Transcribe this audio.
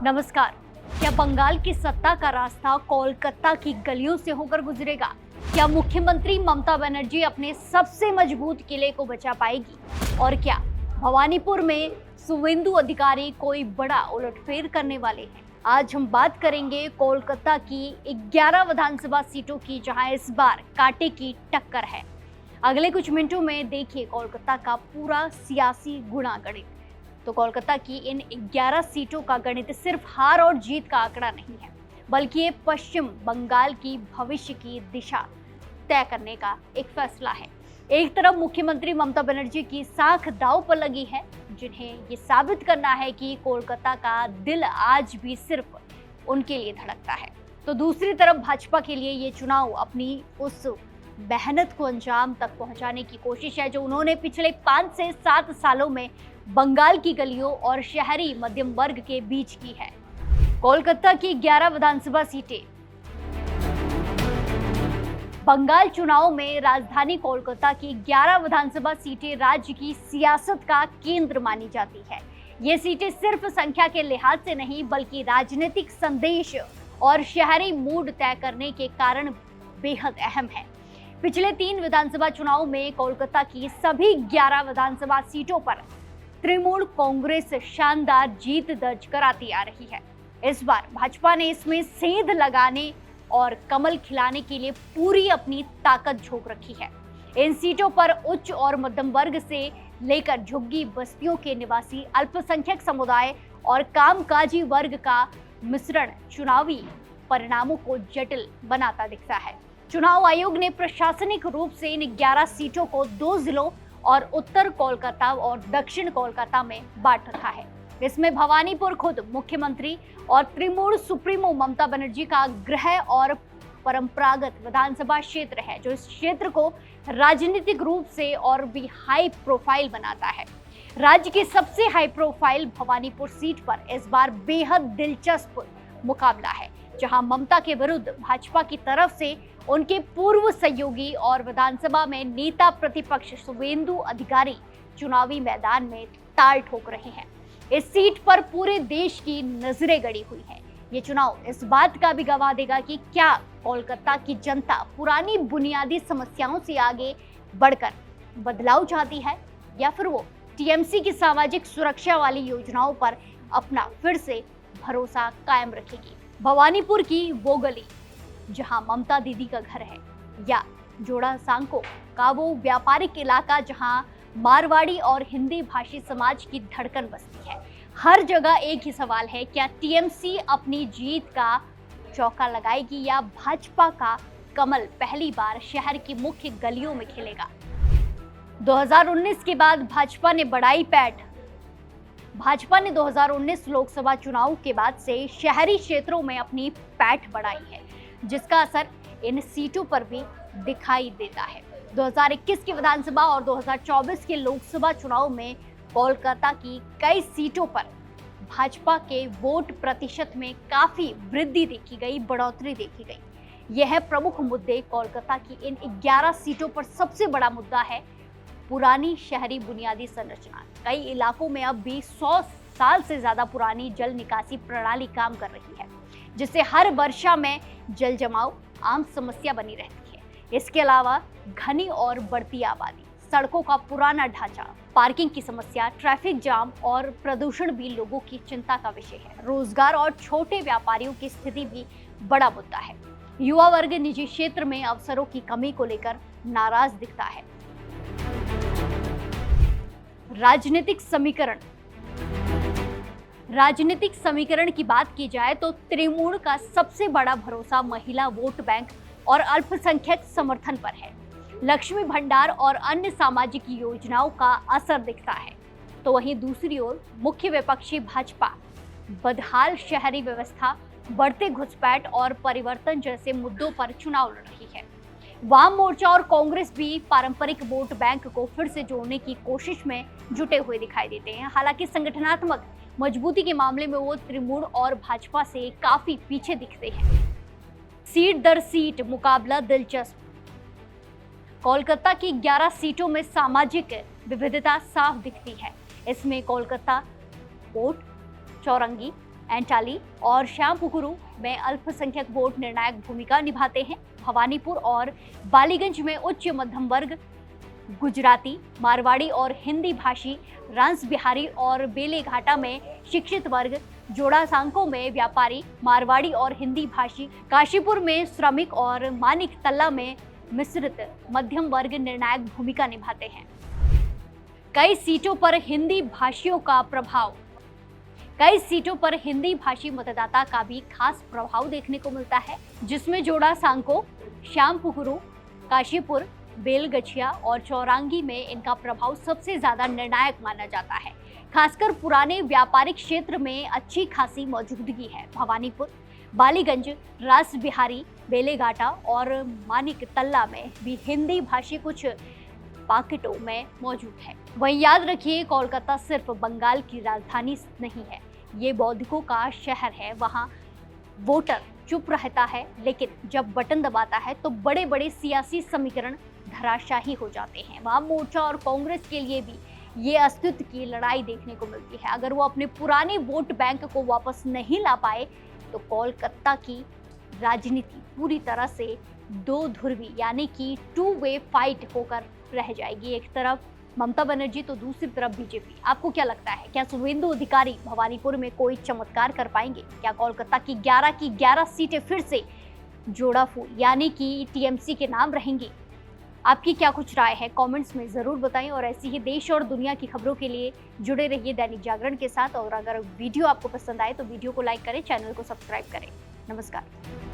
नमस्कार। क्या बंगाल की सत्ता का रास्ता कोलकाता की गलियों से होकर गुजरेगा? क्या मुख्यमंत्री ममता बनर्जी अपने सबसे मजबूत किले को बचा पाएगी? और क्या भवानीपुर में शुवेंदु अधिकारी कोई बड़ा उलटफेर करने वाले हैं? आज हम बात करेंगे कोलकाता की 11 विधानसभा सीटों की, जहां इस बार कांटे की टक्कर है। अगले कुछ मिनटों में देखिए कोलकाता का पूरा सियासी गुणागणित। तो कोलकाता की इन 11 सीटों का गणित सिर्फ हार और जीत का आंकड़ा नहीं है, बल्कि ये पश्चिम बंगाल की भविष्य की दिशा तय करने का एक फैसला है। एक तरफ मुख्यमंत्री ममता बनर्जी की साख दांव पर लगी है, जिन्हें ये साबित करना है कि कोलकाता का दिल आज भी सिर्फ उनके लिए धड़कता है। तो दूसरी तरफ भाजपा के लिए ये चुनाव अपनी उस मेहनत को अंजाम तक पहुंचाने की कोशिश है, जो उन्होंने पिछले 5 से 7 सालों में बंगाल की गलियों और शहरी मध्यम वर्ग के बीच की है। कोलकाता की 11 विधानसभा सीटें। बंगाल चुनाव में राजधानी कोलकाता की 11 विधानसभा सीटें राज्य की सियासत का केंद्र मानी जाती है। ये सीटें सिर्फ संख्या के लिहाज से नहीं, बल्कि राजनीतिक संदेश और शहरी मूड तय करने के कारण बेहद अहम है। पिछले 3 विधानसभा चुनाव में कोलकाता की सभी 11 विधानसभा सीटों पर तृणमूल कांग्रेस शानदार जीत दर्ज कराती आ रही है। इस बार भाजपा ने इसमें सेंध लगाने और कमल खिलाने के लिए पूरी अपनी ताकत झोंक रखी है। इन सीटों पर उच्च और मध्यम वर्ग से लेकर झुग्गी बस्तियों के निवासी, अल्पसंख्यक समुदाय और कामकाजी वर्ग का मिश्रण चुनावी परिणामों को जटिल बनाता दिखता है। चुनाव आयोग ने प्रशासनिक रूप से इन 11 सीटों को 2 जिलों और उत्तर कोलकाता और दक्षिण कोलकाता में बांट रखा है। इसमें भवानीपुर खुद मुख्यमंत्री और तृणमूल सुप्रीमो ममता बनर्जी का गृह और परंपरागत विधानसभा क्षेत्र है, जो इस क्षेत्र को राजनीतिक रूप से और भी हाई प्रोफाइल बनाता है। राज्य की सबसे हाई प्रोफाइल भवानीपुर सीट पर इस बार बेहद दिलचस्प मुकाबला है, जहां ममता के विरुद्ध भाजपा की तरफ से उनके पूर्व सहयोगी और विधानसभा में नेता प्रतिपक्ष शुवेंदु अधिकारी चुनावी मैदान में ताल ठोक रहे हैं। इस सीट पर पूरे देश की नजरें गड़ी हुई है। ये चुनाव इस बात का भी गवाह देगा कि क्या कोलकाता की जनता पुरानी बुनियादी समस्याओं से आगे बढ़कर बदलाव चाहती है, या फिर वो टीएमसी की सामाजिक सुरक्षा वाली योजनाओं पर अपना फिर से भरोसा कायम रखेगी। भवानीपुर की वो गली जहां ममता दीदी का घर है, या जोड़ा सांको का वो व्यापारिक इलाका जहां मारवाड़ी और हिंदी भाषी समाज की धड़कन बसती है, हर जगह एक ही सवाल है, क्या टीएमसी अपनी जीत का चौका लगाएगी या भाजपा का कमल पहली बार शहर की मुख्य गलियों में खिलेगा? 2019 के बाद भाजपा ने 2019 लोकसभा चुनाव के बाद से शहरी क्षेत्रों में अपनी पैठ बढ़ाई है, जिसका असर इन सीटों पर भी दिखाई देता है। 2021 की विधानसभा और 2024 के लोकसभा चुनाव में कोलकाता की कई सीटों पर भाजपा के वोट प्रतिशत में काफी वृद्धि देखी गई, बढ़ोतरी देखी गई। यह प्रमुख मुद्दे कोलकाता की इन 11 सीटों पर सबसे बड़ा मुद्दा है पुरानी शहरी बुनियादी संरचना। कई इलाकों में अब भी 100 साल से ज्यादा पुरानी जल निकासी प्रणाली काम कर रही है, जिससे हर वर्षा में जल जमाव आम समस्या बनी रहती है। इसके अलावा घनी और बढ़ती आबादी, सड़कों का पुराना ढांचा, पार्किंग की समस्या, ट्रैफिक जाम और प्रदूषण भी लोगों की चिंता का विषय है। रोजगार और छोटे व्यापारियों की स्थिति भी बड़ा मुद्दा है। युवा वर्ग निजी क्षेत्र में अवसरों की कमी को लेकर नाराज दिखता है। राजनीतिक समीकरण की बात की जाए तो तृणमूल का सबसे बड़ा भरोसा महिला वोट बैंक और अल्पसंख्यक समर्थन पर है। लक्ष्मी भंडार और अन्य सामाजिक योजनाओं का असर दिखता है। तो वहीं दूसरी ओर मुख्य विपक्षी भाजपा बदहाल शहरी व्यवस्था, बढ़ते घुसपैठ और परिवर्तन जैसे मुद्दों पर चुनाव लड़ रही है। वाम मोर्चा और कांग्रेस भी पारंपरिक वोट बैंक को फिर से जोड़ने की कोशिश में जुटे हुए दिखाई देते हैं। हालांकि संगठनात्मक मजबूती के मामले में वो तृणमूल और भाजपा से काफी पीछे दिखते हैं। सीट दर सीट मुकाबला दिलचस्प। कोलकाता की 11 सीटों में सामाजिक विविधता साफ दिखती है। इसमें कोलकाता, कोट, चौरंगी, एंटाली और श्यामपुकुरू में अल्पसंख्यक वोट निर्णायक भूमिका निभाते हैं। भवानीपुर और बालीगंज में उच्च मध्यम वर्ग, गुजराती, मारवाड़ी और हिंदी भाषी, रांस बिहारी और बेलेघाटा में शिक्षित वर्ग, जोड़ासांको में व्यापारी, मारवाड़ी और हिंदी भाषी, काशीपुर में श्रमिक और मानिक तल्ला में मिश्रित मध्यम वर्ग निर्णायक भूमिका निभाते हैं। कई सीटों पर हिंदी भाषियों का प्रभाव। कई सीटों पर हिंदी भाषी मतदाता का भी खास प्रभाव देखने को मिलता है, जिसमें जोड़ासांको, श्यामपुकुरू, काशीपुर, बेलगछिया और चौरांगी में इनका प्रभाव सबसे ज्यादा निर्णायक माना जाता है। खासकर पुराने व्यापारिक क्षेत्र में अच्छी खासी मौजूदगी है। भवानीपुर, बालीगंज, रास बिहारी, बेलेघाटा और मानिक तल्ला में भी हिंदी भाषी कुछ पॉकेटों में मौजूद है। वहीं याद रखिए, कोलकाता सिर्फ बंगाल की राजधानी नहीं है, ये बौद्धिकों का शहर है। वहाँ वोटर चुप रहता है, लेकिन जब बटन दबाता है तो बड़े बड़े सियासी समीकरण धराशाही हो जाते हैं। वहाँ मोर्चा और कांग्रेस के लिए भी ये अस्तित्व की लड़ाई देखने को मिलती है। अगर वो अपने पुराने वोट बैंक को वापस नहीं ला पाए तो कोलकाता की राजनीति पूरी तरह से दो ध्रुवी यानी कि 2 वे फाइट होकर रह जाएगी। एक तरफ ममता बनर्जी तो दूसरी तरफ बीजेपी। आपको क्या लगता है, क्या शुभेंदु अधिकारी भवानीपुर में कोई चमत्कार कर पाएंगे? क्या कोलकाता की 11 की 11 सीटें फिर से जोड़ा फूल यानी कि टीएमसी के नाम रहेंगी? आपकी क्या कुछ राय है, कमेंट्स में जरूर बताएं। और ऐसी ही देश और दुनिया की खबरों के लिए जुड़े रहिए दैनिक जागरण के साथ। और अगर वीडियो आपको पसंद आए तो वीडियो को लाइक करें, चैनल को सब्सक्राइब करें। नमस्कार।